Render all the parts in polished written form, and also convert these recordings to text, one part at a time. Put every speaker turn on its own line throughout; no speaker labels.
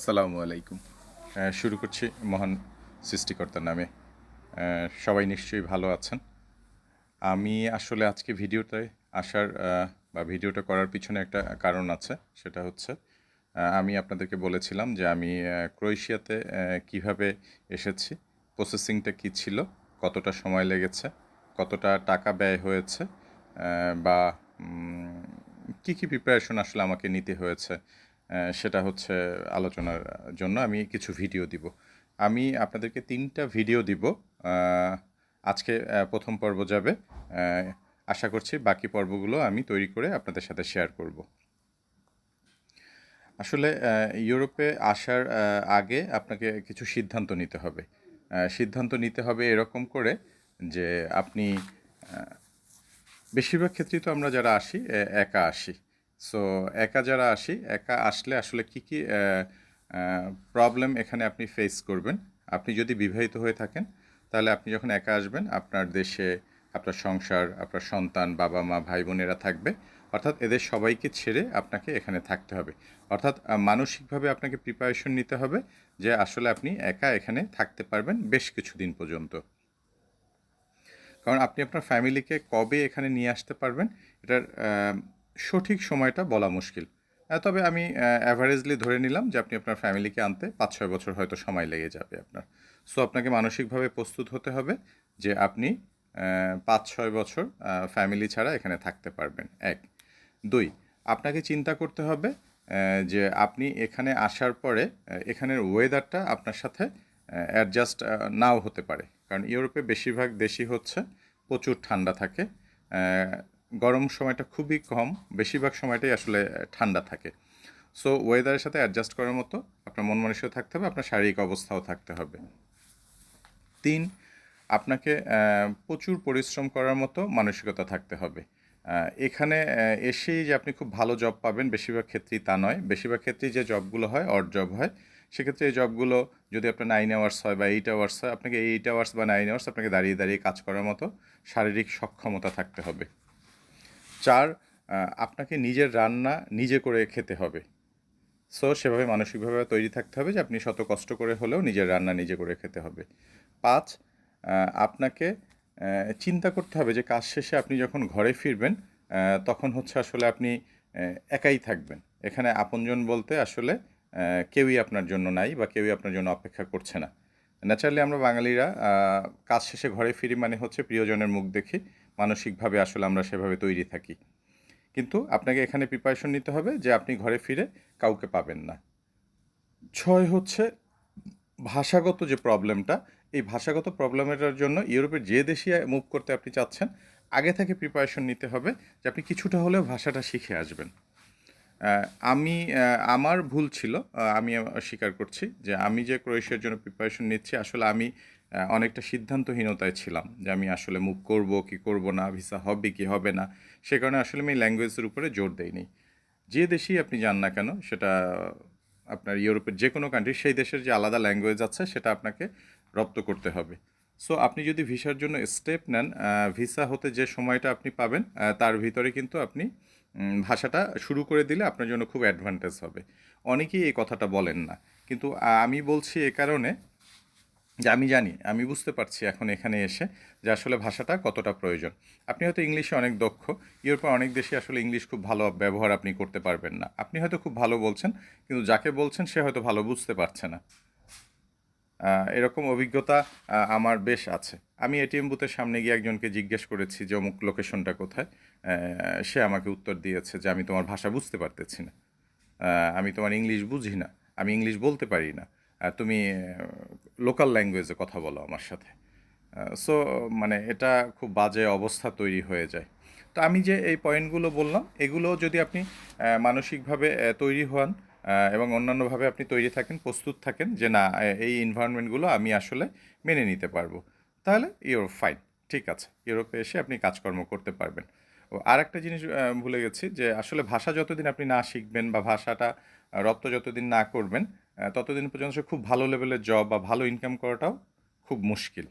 আসসালামু আলাইকুম। শুরু করছি মহান সৃষ্টিকর্তার নামে। সবাই নিশ্চয়ই ভালো আছেন। আমি আসলে আজকে ভিডিওতে আসার বা ভিডিওটা করার পিছনে একটা কারণ আছে। সেটা হচ্ছে আমি আপনাদেরকে বলেছিলাম যে আমি ক্রোয়েশিয়াতে কীভাবে এসেছি, প্রসেসিংটা কী ছিল, কতটা সময় লেগেছে, কতটা টাকা ব্যয় হয়েছে, বা কী কী প্রিপারেশন আসলে আমাকে নিতে হয়েছে, সেটা হচ্ছে আলোচনার জন্য আমি কিছু ভিডিও দিব। আমি আপনাদেরকে 3টা ভিডিও দিব। আজকে প্রথম পর্ব যাবে। আশা করছি বাকি পর্বগুলো আমি তৈরি করে আপনাদের সাথে শেয়ার করব। আসলে ইউরোপে আসার আগে আপনাকে কিছু সিদ্ধান্ত নিতে হবে। সিদ্ধান্ত নিতে হবে এরকম করে যে আপনি বেশিরভাগ ক্ষেত্রেই তো আমরা যারা আসি একা আসি। সো একা যারা আসি, একা আসলে আসলে কী কী প্রবলেম এখানে আপনি ফেস করবেন। আপনি যদি বিবাহিত হয়ে থাকেন তাহলে আপনি যখন একা আসবেন আপনার দেশে আপনার সংসার, আপনার সন্তান, বাবা মা, ভাই বোনেরা থাকবে। অর্থাৎ এদের সবাইকে ছেড়ে আপনাকে এখানে থাকতে হবে। অর্থাৎ মানসিকভাবে আপনাকে প্রিপারেশন নিতে হবে যে আসলে আপনি একা এখানে থাকতে পারবেন বেশ কিছুদিন পর্যন্ত। কারণ আপনি আপনার ফ্যামিলিকে কবে এখানে নিয়ে আসতে পারবেন এটার সঠিক সময়টা বলা মুশকিল। তবে আমি অ্যাভারেজলি ধরে নিলাম যে আপনি আপনার ফ্যামিলিকে আনতে 5-6 বছর হয়তো সময় লেগে যাবে আপনার। সো আপনাকে মানসিকভাবে প্রস্তুত হতে হবে যে আপনি 5-6 বছর ফ্যামিলি ছাড়া এখানে থাকতে পারবেন, 1। 2, আপনাকে চিন্তা করতে হবে যে আপনি এখানে আসার পরে এখানের ওয়েদারটা আপনার সাথে অ্যাডজাস্ট নাও হতে পারে। কারণ ইউরোপে বেশিরভাগ দেশই হচ্ছে প্রচুর ঠান্ডা থাকে। গরম সময়টা খুবই কম, বেশিরভাগ সময়টাই আসলে ঠান্ডা থাকে। সো ওয়েদারের সাথে অ্যাডজাস্ট করার মতো আপনার মন মানসিকতা থাকতে হবে, আপনার শারীরিক অবস্থাও থাকতে হবে। 3, আপনাকে প্রচুর পরিশ্রম করার মতো মানসিকতা থাকতে হবে। এখানে এসেই যে আপনি খুব ভালো জব পাবেন বেশিরভাগ ক্ষেত্রেই তা নয়। বেশিরভাগ ক্ষেত্রেই যে জবগুলো হয় অড জব হয়। সেক্ষেত্রে এই জবগুলো যদি আপনার 9 আওয়ার্স হয় বা 8 আওয়ার্স হয়, আপনাকে 8 আওয়ার্স বা 9 আওয়ার্স আপনাকে দাঁড়িয়ে দাঁড়িয়ে কাজ করার মতো শারীরিক সক্ষমতা থাকতে হবে। 4, আপনাকে নিজের রান্না নিজে করে খেতে হবে। সো সেভাবে মানসিকভাবে তৈরি থাকতে হবে যে আপনি শত কষ্ট করে হলেও নিজের রান্না নিজে করে খেতে হবে। 5, আপনাকে চিন্তা করতে হবে যে কাজ শেষে আপনি যখন ঘরে ফিরবেন তখন হচ্ছে আসলে আপনি একাই থাকবেন। এখানে আপনজন বলতে আসলে কেউই আপনার জন্য নাই বা কেউই আপনার জন্য অপেক্ষা করছে না। ন্যাচারালি আমরা বাঙালিরা কাজ শেষে ঘরে ফিরি মানে হচ্ছে প্রিয়জনের মুখ দেখি। মানসিকভাবে আসলে আমরা সেভাবে তৈরি থাকি। কিন্তু আপনাকে এখানে প্রিপারেশন নিতে হবে যে আপনি ঘরে ফিরে কাউকে পাবেন না। 6 হচ্ছে ভাষাগত যে প্রবলেমটা, এই ভাষাগত প্রবলেমটার জন্য ইউরোপের যে দেশে মুভ করতে আপনি চাচ্ছেন, আগে থেকে প্রিপারেশন নিতে হবে যে আপনি কিছুটা হলেও ভাষাটা শিখে আসবেন। আমি আমার ভুল ছিল, আমি স্বীকার করছি যে আমি যে ক্রোয়েশিয়ার জন্য প্রিপারেশন নিচ্ছি আসলে আমি অনেকটা সিদ্ধান্তহীনতায় ছিলাম যে আমি আসলে মুভ করব কি করব না, ভিসা হবে কি হবে না। সে কারণে আসলে আমি ল্যাঙ্গুয়েজের উপরে জোর দেইনি। যে দেশেই আপনি যান না কেন সেটা আপনার ইউরোপের যে কোনো কান্ট্রি, সেই দেশের যে আলাদা ল্যাঙ্গুয়েজ আছে সেটা আপনাকে রপ্ত করতে হবে। সো আপনি যদি ভিসার জন্য স্টেপ নেন, ভিসা হতে যে সময়টা আপনি পাবেন তার ভিতরে কিন্তু আপনি ভাষাটা শুরু করে দিলে আপনার জন্য খুব অ্যাডভান্টেজ হবে। অনেকেই এই কথাটা বলেন না, কিন্তু আমি বলছি এ কারণে যে আমি জানি, আমি বুঝতে পারছি এখন এখানে এসে যে আসলে ভাষাটা কতটা প্রয়োজন। আপনি হয়তো ইংলিশে অনেক দক্ষ, ইউরোপের অনেক দেশে আসলে ইংলিশ খুব ভালো ব্যবহার আপনি করতে পারবেন না। আপনি হয়তো খুব ভালো বলছেন, কিন্তু যাকে বলছেন সে হয়তো ভালো বুঝতে পারছে না। এরকম অভিজ্ঞতা আমার বেশ আছে। আমি এটিএম বুথের সামনে গিয়ে একজনকে জিজ্ঞেস করেছি যে অমুক লোকেশনটা কোথায়। সে আমাকে উত্তর দিয়েছে যে আমি তোমার ভাষা বুঝতে পারতেছি না, আমি তোমার ইংলিশ বুঝি না, আমি ইংলিশ বলতে পারি না, তুমি লোকাল ল্যাঙ্গুয়েজে কথা বলো আমার সাথে। সো মানে এটা খুব বাজে অবস্থা তৈরি হয়ে যায়। তো আমি যে এই পয়েন্টগুলো বললাম এগুলো যদি আপনি মানসিকভাবে তৈরি হন এবং অন্যান্যভাবে আপনি তৈরি থাকেন, প্রস্তুত থাকেন যে না এই এনভায়রনমেন্টগুলো আমি আসলে মেনে নিতে পারবো, তাহলে ইউরোপ ফাইন, ঠিক আছে, ইউরোপে এসে আপনি কাজকর্ম করতে পারবেন। ও আর একটা জিনিস ভুলে গেছি যে আসলে ভাষা যতদিন আপনি না শিখবেন বা ভাষাটা রপ্ত যতদিন না করবেন ততদিন পর্যন্ত খুব ভালো লেভেলের জব বা ভালো ইনকাম করাটাও খুব মুশকিল।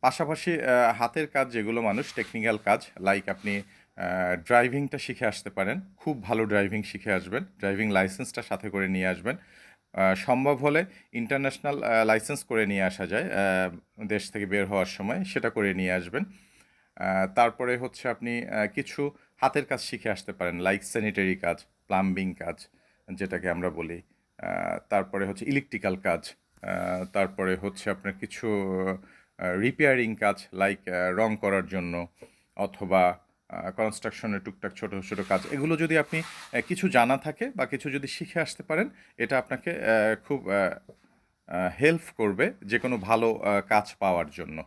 পাশাপাশি হাতের কাজ যেগুলো মানুষ টেকনিক্যাল কাজ, লাইক আপনি ড্রাইভিংটা শিখে আসতে পারেন, খুব ভালো ড্রাইভিং শিখে আসবেন, ড্রাইভিং লাইসেন্সটা সাথে করে নিয়ে আসবেন। সম্ভব হলে ইন্টারন্যাশনাল লাইসেন্স করে নিয়ে আসা যায় দেশ থেকে বের হওয়ার সময়, সেটা করে নিয়ে আসবেন। তারপরে হচ্ছে আপনি কিছু হাতের কাজ শিখে আসতে পারেন, লাইক স্যানিটারি কাজ, প্লাম্বিং কাজ যেটাকে আমরা বলি। তারপরে হচ্ছে ইলেকট্রিক্যাল কাজ। তারপরে হচ্ছে আপনার কিছু রিপেয়ারিং কাজ, লাইক রং করার জন্য, অথবা কনস্ট্রাকশনের টুকটাক ছোটো ছোটো কাজ। এগুলো যদি আপনি কিছু জানা থাকে বা কিছু যদি শিখে আসতে পারেন, এটা আপনাকে খুব হেল্প করবে যে কোনো ভালো কাজ পাওয়ার জন্য।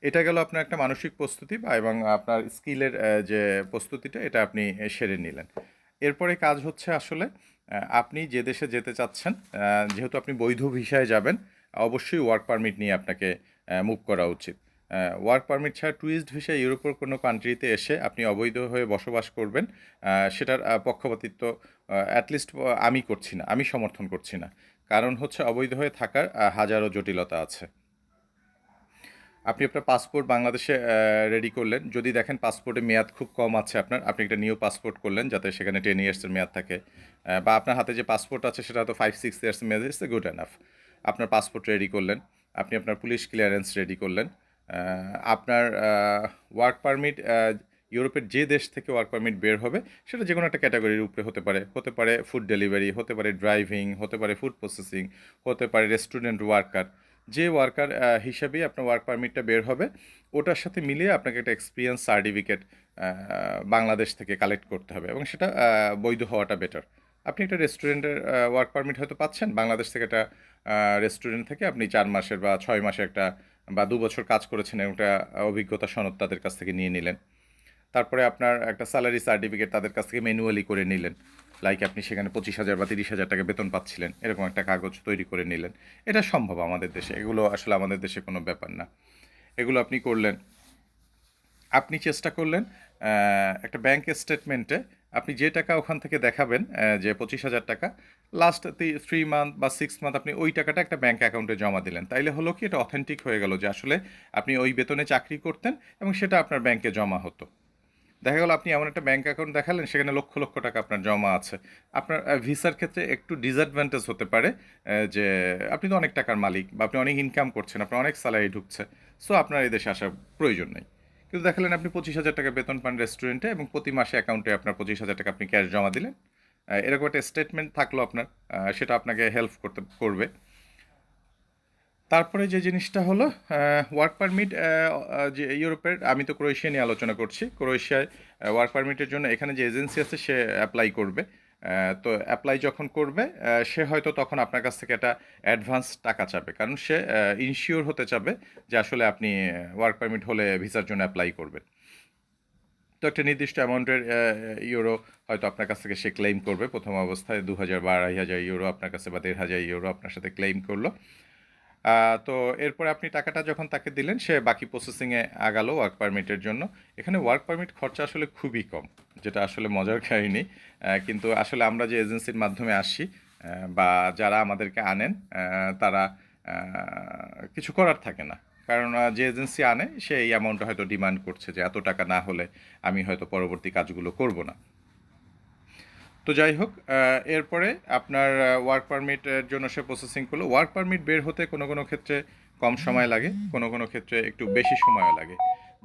এটা গেল আপনার একটা মানসিক প্রস্তুতি বা এবং আপনার স্কিলের যে প্রস্তুতিটা, এটা আপনি সেরে নিলেন। এরপরে কাজ হচ্ছে আসলে আপনি যে দেশে যেতে চাচ্ছেন, যেহেতু আপনি বৈধ ভিসায় যাবেন, অবশ্যই ওয়ার্ক পারমিট নিয়ে আপনাকে মুভ করা উচিত। ওয়ার্ক পারমিট ছাড়া ট্যুরিস্ট ভিসা ইউরোপের কোনো কান্ট্রিতে এসে আপনি অবৈধ হয়ে বসবাস করবেন, সেটার পক্ষপাতিত্ব অ্যাটলিস্ট আমি করছি না, আমি সমর্থন করছি না। কারণ হচ্ছে অবৈধ হয়ে থাকার হাজারো জটিলতা আছে। আপনি আপনার পাসপোর্ট বাংলাদেশে রেডি করলেন, যদি দেখেন পাসপোর্টে মেয়াদ খুব কম আছে আপনার, আপনি একটা নিউ পাসপোর্ট করলেন যাতে সেখানে 10 ইয়ার্সের মেয়াদ থাকে, বা আপনার হাতে যে পাসপোর্ট আছে সেটা তো 5-6 ইয়ার্স মেয়াদ, ইটস গুড এনাফ। আপনার পাসপোর্ট রেডি করলেন, আপনি আপনার পুলিশ ক্লিয়ারেন্স রেডি করলেন, আপনার ওয়ার্ক পারমিট ইউরোপের যে দেশ থেকে ওয়ার্ক পারমিট বের হবে সেটা যে কোনো একটা ক্যাটাগরির উপরে হতে পারে ফুড ডেলিভারি, হতে পারে ড্রাইভিং, হতে পারে ফুড প্রসেসিং, হতে পারে রেস্টুরেন্ট ওয়ার্কার। যে ওয়ার্কার হিসাবেই আপনার ওয়ার্ক পারমিটটা বের হবে, ওটার সাথে মিলিয়ে আপনাকে একটা এক্সপিরিয়েন্স সার্টিফিকেট বাংলাদেশ থেকে কালেক্ট করতে হবে, এবং সেটা বৈধ হওয়াটা বেটার। আপনি একটা রেস্টুরেন্টের ওয়ার্ক পারমিট হয়তো পাচ্ছেন বাংলাদেশ থেকে, একটা রেস্টুরেন্ট থেকে আপনি 4 মাসের বা 6 মাসের একটা বা 2 বছর কাজ করেছেন, এবং একটা অভিজ্ঞতা সনদ তাদের কাছ থেকে নিয়ে নিলেন। তারপরে আপনার একটা স্যালারি সার্টিফিকেট তাদের কাছ থেকে ম্যানুয়ালি করে নিলেন, লাইক আপনি সেখানে 25,000 বা 30,000 টাকা বেতন পাচ্ছিলেন, এরকম একটা কাগজ তৈরি করে নিলেন। এটা সম্ভব আমাদের দেশে, এগুলো আসলে আমাদের দেশে কোনো ব্যাপার না। এগুলো আপনি করলেন, আপনি চেষ্টা করলেন একটা ব্যাংক স্টেটমেন্টে আপনি যে টাকা ওখান থেকে দেখাবেন, যে 25,000 টাকা, লাস্ট 3 মান্থ বা 6 মান্থ আপনি ওই টাকাটা একটা ব্যাংক অ্যাকাউন্টে জমা দিলেন, তাইলে হলো কি এটা অথেন্টিক হয়ে গেল যে আসলে আপনি ওই বেতনে চাকরি করতেন এবং সেটা আপনার ব্যাংকে জমা হতো। দেখা গেল আপনি এমন একটা ব্যাংক অ্যাকাউন্ট দেখালেন সেখানে লক্ষ লক্ষ টাকা আপনার জমা আছে। আপনার ভিসার ক্ষেত্রে একটু ডিসঅ্যাডভান্টেজ হতে পারে, যে আপনি তো অনেক টাকার মালিক বা আপনি অনেক ইনকাম করছেন, আপনার অনেক স্যালারি ঢুকছে, সো আপনার এই দেশে আসার প্রয়োজন নেই। কিন্তু দেখালেন আপনি 25,000 টাকা বেতন পান রেস্টুরেন্টে, এবং প্রতি মাসে অ্যাকাউন্টে আপনার 25,000 টাকা আপনি ক্যাশ জমা দিলেন, এরকম একটা স্টেটমেন্ট থাকলো আপনার, সেটা আপনাকে হেল্প করবে। তারপরে যে জিনিসটা হলো ওয়ার্ক পারমিট, যে ইউরোপের, আমি তো ক্রোয়েশিয়া নিয়ে আলোচনা করছি। ক্রোয়েশিয়ায় ওয়ার্ক পারমিটের জন্য এখানে যে এজেন্সি আছে সে অ্যাপ্লাই করবে। তো অ্যাপ্লাই যখন করবে, সে হয়তো তখন আপনার কাছ থেকে একটা অ্যাডভান্স টাকা চাবে, কারণ সে ইনশিওর হতে চাবে যে আসলে আপনি ওয়ার্ক পারমিট হলে ভিসার জন্য অ্যাপ্লাই করবেন। তো একটা নির্দিষ্ট অ্যামাউন্টের ইউরো হয়তো আপনার কাছ থেকে সে ক্লেম করবে প্রথম অবস্থায়, 2,000 বা 2,500 ইউরো আপনার কাছে, বা 1,500 ইউরো আপনার সাথে ক্লেম করলো। তো এরপরে আপনি টাকাটা যখন তাকে দিলেন, সে বাকি প্রসেসিংয়ে আগালো ওয়ার্ক পারমিটের জন্য। এখানে ওয়ার্ক পারমিট খরচা আসলে খুবই কম, যেটা আসলে মজার কাহিনী। কিন্তু আসলে আমরা যে এজেন্সির মাধ্যমে আসি, বা যারা আমাদেরকে আনেন, তারা কিছু করার থাকে না। কারণ যে এজেন্সি আনে সে এই অ্যামাউন্টটা হয়তো ডিমান্ড করছে যে এত টাকা না হলে আমি হয়তো পরবর্তী কাজগুলো করব না। তো যাই হোক, এরপরে আপনার ওয়ার্ক পারমিটের জন্য সে প্রসেসিং করলো। ওয়ার্ক পারমিট বের হতে কোনো কোনো ক্ষেত্রে কম সময় লাগে, কোনো কোনো ক্ষেত্রে একটু বেশি সময়ও লাগে।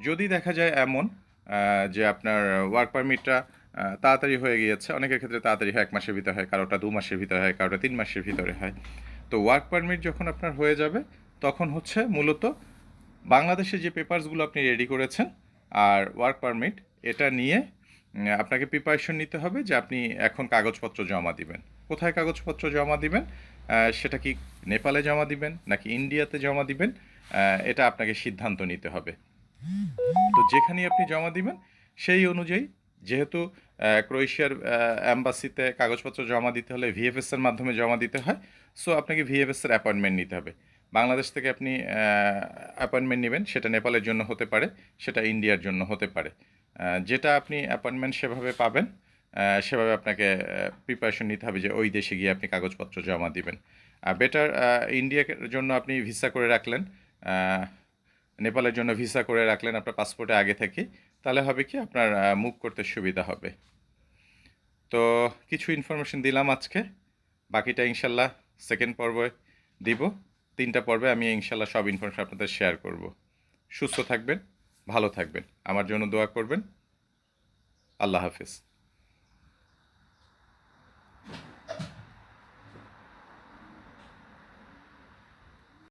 যদি দেখা যায় এমন যে আপনার ওয়ার্ক পারমিটটা তাড়াতাড়ি হয়ে গিয়েছে, অনেকের ক্ষেত্রে তাড়াতাড়ি হয়, 1 মাসের ভিতরে হয়, কারোটা 2 মাসের ভিতরে হয়, কারোটা 3 মাসের ভিতরে হয়। তো ওয়ার্ক পারমিট যখন আপনার হয়ে যাবে, তখন হচ্ছে মূলত বাংলাদেশে যে পেপারসগুলো আপনি রেডি করেছেন আর ওয়ার্ক পারমিট, এটা নিয়ে আপনাকে প্রিপারেশন নিতে হবে যে আপনি এখন কাগজপত্র জমা দিবেন। কোথায় কাগজপত্র জমা দিবেন, সেটা কি নেপালে জমা দিবেন নাকি ইন্ডিয়াতে জমা দিবেন, এটা আপনাকে সিদ্ধান্ত নিতে হবে। তো যেখানেই আপনি জমা দিবেন সেই অনুযায়ী, যেহেতু ক্রোয়েশিয়ার অ্যাম্বাসিতে কাগজপত্র জমা দিতে হলে ভিএফএস এর মাধ্যমে জমা দিতে হয়, সো আপনাকে ভিএফএস এর অ্যাপয়েন্টমেন্ট নিতে হবে। বাংলাদেশ থেকে আপনি অ্যাপয়েন্টমেন্ট নেবেন, সেটা নেপালের জন্য হতে পারে, সেটা ইন্ডিয়ার জন্য হতে পারে। যেটা আপনি অ্যাপয়েন্টমেন্ট সেভাবে পাবেন, সেভাবে আপনাকে প্রিপারেশন নিতে হবে যে ওই দেশে গিয়ে আপনি কাগজপত্র জমা দিবেন। বেটার ইন্ডিয়ার জন্য আপনি ভিসা করে রাখলেন, নেপালের জন্য ভিসা করে রাখলেন আপনার পাসপোর্টে আগে থেকে, তাহলে হবে কি আপনার মুভ করতে সুবিধা হবে। তো কিছু ইনফরমেশন দিলাম আজকে, বাকিটা ইনশাল্লাহ সেকেন্ড পর্বে দিব। 3টা পর্বে আমি ইনশাল্লাহ সব ইনফরমেশন আপনাদের শেয়ার করব। সুস্থ থাকবেন, ভালো থাকবেন, আমার জন্য দোয়া করবেন। আল্লাহ হাফিজ।